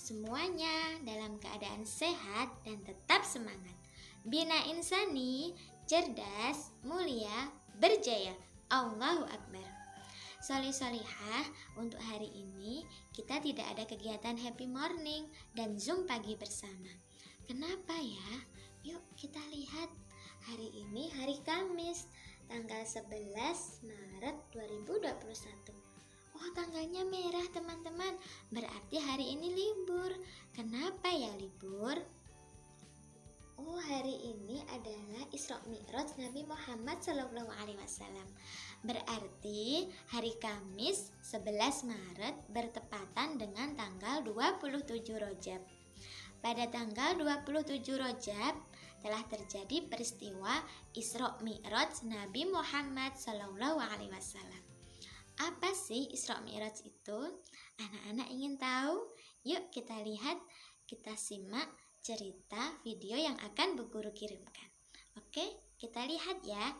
semuanya dalam keadaan sehat dan tetap semangat. Bina insani, cerdas, mulia, berjaya. Allahu Akbar. Solih-solihah, untuk hari ini kita tidak ada kegiatan happy morning dan zoom pagi bersama. Kenapa ya? Yuk kita lihat. Hari ini hari Kamis, tanggal 11 Maret 2021. Oh, tanggalnya merah teman-teman. Berarti hari ini libur. Kenapa ya libur? Oh, hari ini adalah Isra Mi'raj Nabi Muhammad SAW. Berarti hari Kamis 11 Maret bertepatan dengan tanggal 27 Rajab. Pada tanggal 27 Rajab telah terjadi peristiwa Isra Mi'raj Nabi Muhammad SAW. Apa sih Isra Mi'raj itu? Anak-anak ingin tahu? Yuk kita lihat, kita simak cerita video yang akan Bu Guru kirimkan. Oke, kita lihat ya.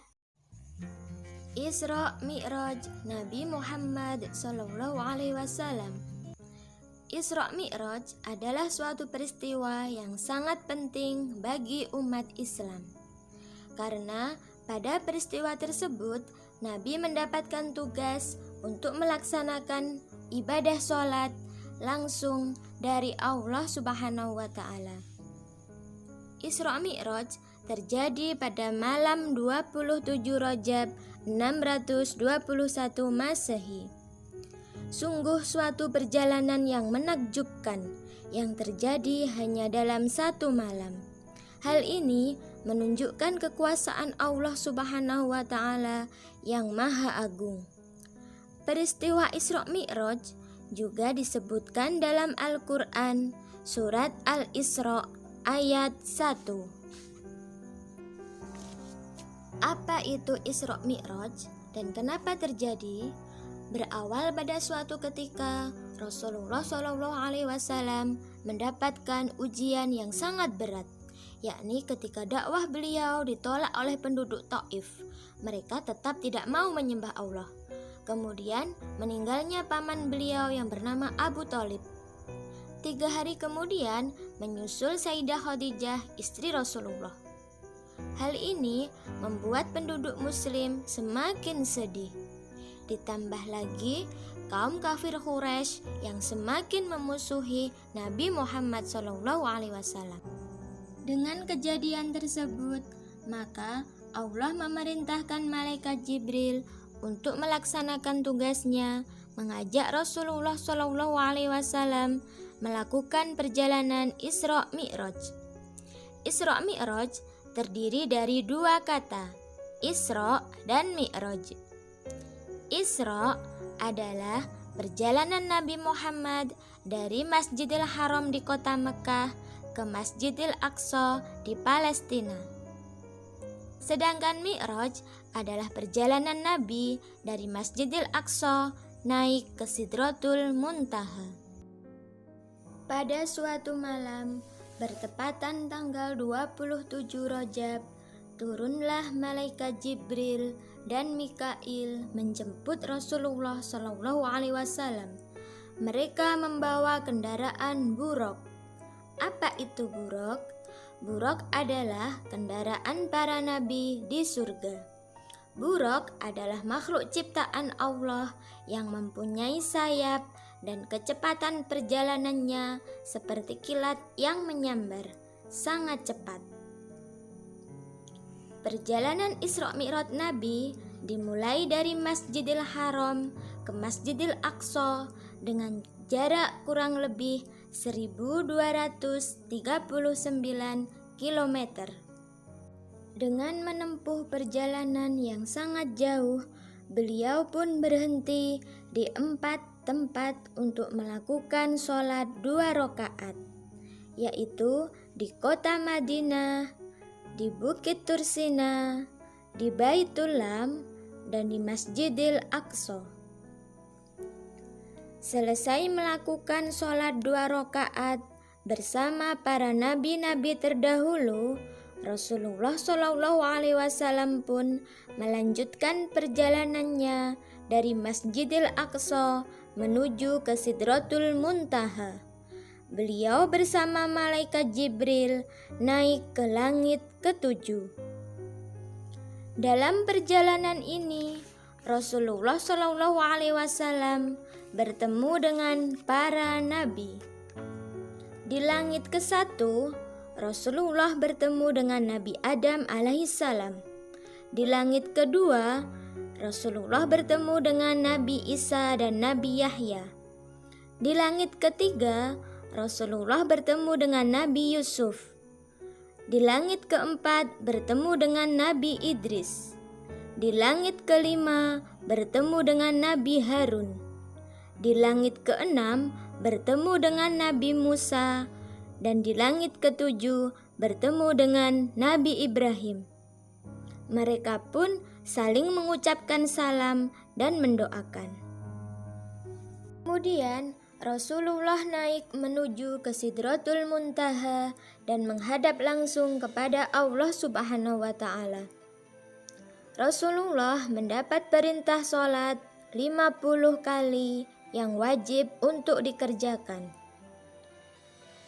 Isra Mi'raj Nabi Muhammad SAW. Isra Mi'raj adalah suatu peristiwa yang sangat penting bagi umat Islam. Karena pada peristiwa tersebut Nabi mendapatkan tugas untuk melaksanakan ibadah sholat langsung dari Allah Subhanahu wa Ta'ala. Isra Mi'raj terjadi pada malam 27 Rajab 621 Masehi. Sungguh suatu perjalanan yang menakjubkan yang terjadi hanya dalam satu malam. Hal ini menunjukkan kekuasaan Allah Subhanahu wa Ta'ala yang Maha Agung. Peristiwa Isra Mi'raj juga disebutkan dalam Al-Quran surat Al-Isra ayat 1. Apa itu Isra Mi'raj dan kenapa terjadi? Berawal pada suatu ketika Rasulullah SAW mendapatkan ujian yang sangat berat, yakni ketika dakwah beliau ditolak oleh penduduk Taif. Mereka tetap tidak mau menyembah Allah. Kemudian meninggalnya paman beliau yang bernama Abu Thalib. 3 hari kemudian menyusul Sayyidah Khadijah, istri Rasulullah. Hal ini membuat penduduk muslim semakin sedih. Ditambah lagi kaum kafir Quraisy yang semakin memusuhi Nabi Muhammad SAW. Dengan kejadian tersebut, maka Allah memerintahkan malaikat Jibril untuk melaksanakan tugasnya mengajak Rasulullah SAW melakukan perjalanan Isra Mi'raj. Isra Mi'raj terdiri dari 2 kata, Isra dan Mi'raj. Isra adalah perjalanan Nabi Muhammad dari Masjidil Haram di kota Mekah ke Masjidil Aqsa di Palestina. Sedangkan Mi'raj adalah perjalanan Nabi dari Masjidil Aqsa naik ke Sidratul Muntaha. Pada suatu malam, bertepatan tanggal 27 Rajab, turunlah malaikat Jibril dan Mikail menjemput Rasulullah SAW. Mereka membawa kendaraan buraq. Apa itu buraq? Buraq adalah kendaraan para nabi di surga. Buraq adalah makhluk ciptaan Allah yang mempunyai sayap dan kecepatan perjalanannya seperti kilat yang menyambar, sangat cepat. Perjalanan Isra Mi'raj Nabi dimulai dari Masjidil Haram ke Masjidil Aqsa dengan jarak kurang lebih 1239 km. Dengan menempuh perjalanan yang sangat jauh, beliau pun berhenti di 4 tempat untuk melakukan sholat 2 rakaat, yaitu di kota Madinah, di Bukit Tursina, di Baitul Lam, dan di Masjidil Aqsa. Selesai melakukan sholat 2 rakaat bersama para nabi-nabi terdahulu, Rasulullah SAW pun melanjutkan perjalanannya dari Masjidil Aqsa menuju ke Sidratul Muntaha. beliau bersama malaikat Jibril naik ke langit ketujuh. Dalam perjalanan ini, Rasulullah Shallallahu Alaihi Wasallam bertemu dengan para nabi. Di langit ke-1, Rasulullah bertemu dengan Nabi Adam alaihissalam. Di langit kedua, Rasulullah bertemu dengan Nabi Isa dan Nabi Yahya. Di langit ketiga, Rasulullah bertemu dengan Nabi Yusuf. Di langit keempat, bertemu dengan Nabi Idris. Di langit kelima, bertemu dengan Nabi Harun. Di langit keenam, bertemu dengan Nabi Musa. Dan di langit ketujuh, bertemu dengan Nabi Ibrahim. Mereka pun saling mengucapkan salam dan mendoakan. Kemudian Rasulullah naik menuju ke Sidratul Muntaha dan menghadap langsung kepada Allah Subhanahu wa Ta'ala. Rasulullah mendapat perintah sholat 50 kali yang wajib untuk dikerjakan.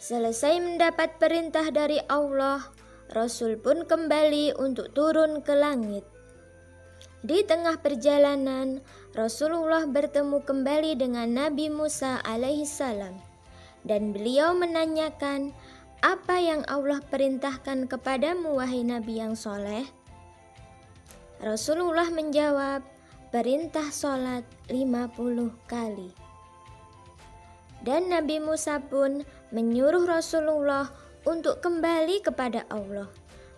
Selesai mendapat perintah dari Allah, Rasul pun kembali untuk turun ke langit. Di tengah perjalanan, Rasulullah bertemu kembali dengan Nabi Musa alaihissalam dan beliau menanyakan, "Apa yang Allah perintahkan kepadamu wahai Nabi yang soleh?" Rasulullah menjawab, "Perintah sholat 50 kali." Dan Nabi Musa pun menyuruh Rasulullah untuk kembali kepada Allah,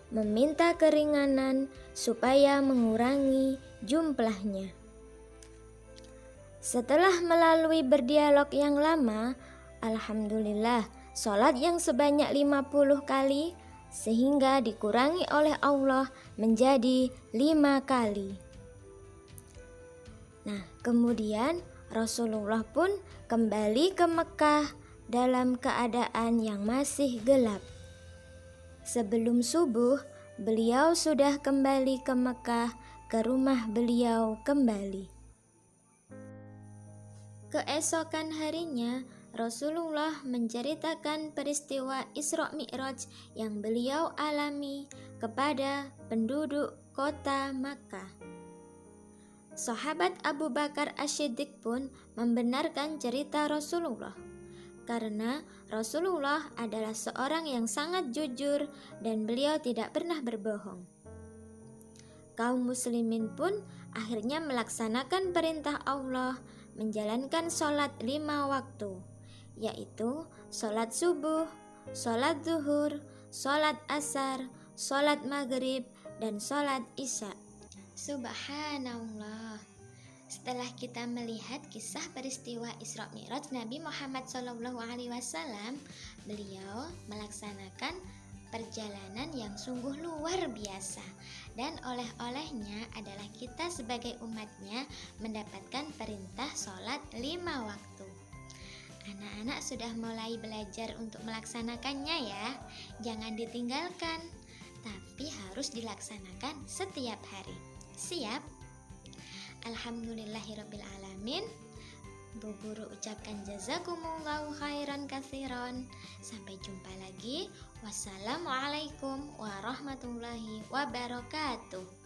meminta keringanan supaya mengurangi jumlahnya. Setelah melalui berdialog yang lama, alhamdulillah, sholat yang sebanyak 50 kali sehingga dikurangi oleh Allah menjadi 5 kali. Nah, kemudian Rasulullah pun kembali ke Mekah dalam keadaan yang masih gelap. Sebelum subuh, beliau sudah kembali ke Mekah, ke rumah beliau kembali. Keesokan harinya, Rasulullah menceritakan peristiwa Isra Mi'raj yang beliau alami kepada penduduk kota Makkah. Sahabat Abu Bakar As-Siddiq pun membenarkan cerita Rasulullah, karena Rasulullah adalah seorang yang sangat jujur dan beliau tidak pernah berbohong. Kaum muslimin pun akhirnya melaksanakan perintah Allah menjalankan sholat 5 waktu, yaitu sholat subuh, sholat zuhur, sholat asar, sholat maghrib, dan sholat isya. Subhanallah. Setelah kita melihat kisah peristiwa Isra Mi'raj Nabi Muhammad SAW, beliau melaksanakan perjalanan yang sungguh luar biasa, dan oleh-olehnya adalah kita sebagai umatnya mendapatkan perintah sholat 5 waktu. Anak-anak sudah mulai belajar untuk melaksanakannya ya. Jangan ditinggalkan, tapi harus dilaksanakan setiap hari. Siap? Alhamdulillahirrabbilalamin. Bu Guru ucapkan jazakumullahu khairan katsiran. Sampai jumpa lagi. Wassalamualaikum warahmatullahi wabarakatuh.